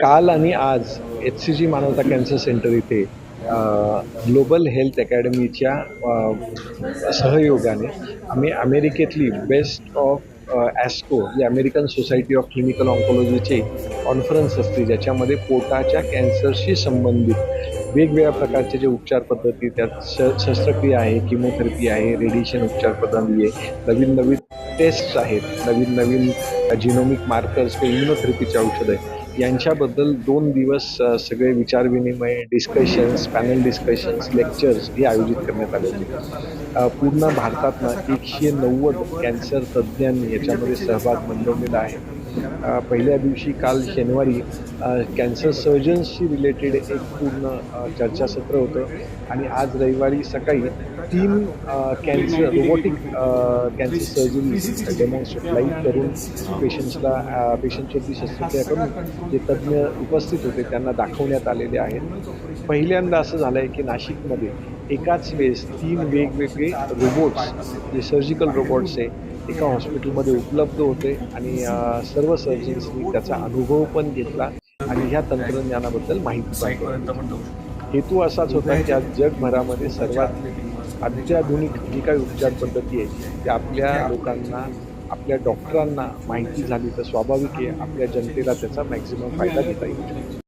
काल आणि आज HCG मानवता कॅन्सर सेंटर इथे ग्लोबल हेल्थ अकॅडमीच्या सहयोगाने आम्ही अमेरिकेतली बेस्ट ऑफ ॲस्को ही अमेरिकन सोसायटी ऑफ क्लिनिकल ऑन्कॉलॉजीची कॉन्फरन्स असते, ज्याच्यामध्ये पोटाच्या कॅन्सरशी संबंधित वेगवेगळ्या प्रकारचे जे उपचार पद्धती, त्यात शस्त्रक्रिया आहे, किमोथेरपी आहे, रेडिएशन उपचार पद्धती आहे, नवीन नवीन टेस्ट्स आहेत, नवीन नवीन जिनोमिक मार्कर्स व इम्युनोथेरपीचे औषध आहे, यांच्याबद्दल 2 दिवस सगळे विचारविनिमय, डिस्कशन्स, पॅनल डिस्कशन्स, लेक्चर्स हे आयोजित करण्यात आले होते. पूर्ण भारतातनं 190 कॅन्सर तज्ज्ञांनी याच्यामध्ये सहभाग नोंदवलेला आहे. पहिल्या दिवशी काल शनिवारी कॅन्सर सर्जन्सशी रिलेटेड एक पूर्ण चर्चासत्र होतं आणि आज रविवारी सकाळी 3 cancer robotic cancer surgery demonstrate live करून पेशंटवरती शस्त्रक्रिया करून जे तज्ज्ञ उपस्थित होते त्यांना दाखवण्यात आलेले आहेत. पहिल्यांदा असं झालं आहे की नाशिकमध्ये एकाच वेळेस 3 वेगवेगळे रोबोट्स, जे सर्जिकल रोबोट्स आहे, एका हॉस्पिटलमध्ये उपलब्ध होते आणि सर्व सर्जन्सनी त्याचा अनुभव पण घेतला आणि ह्या तंत्रज्ञानाबद्दल माहिती पण घेतली. हेतू असाच होता की आज जगभरामध्ये सर्वात अत्याधुनिक जी काही उपचार पद्धती आहे ती आपल्या लोकांना, आपल्या डॉक्टरांना माहिती झाली तर स्वाभाविक आहे आपल्या जनतेला त्याचा मॅक्सिमम फायदा घेता येईल.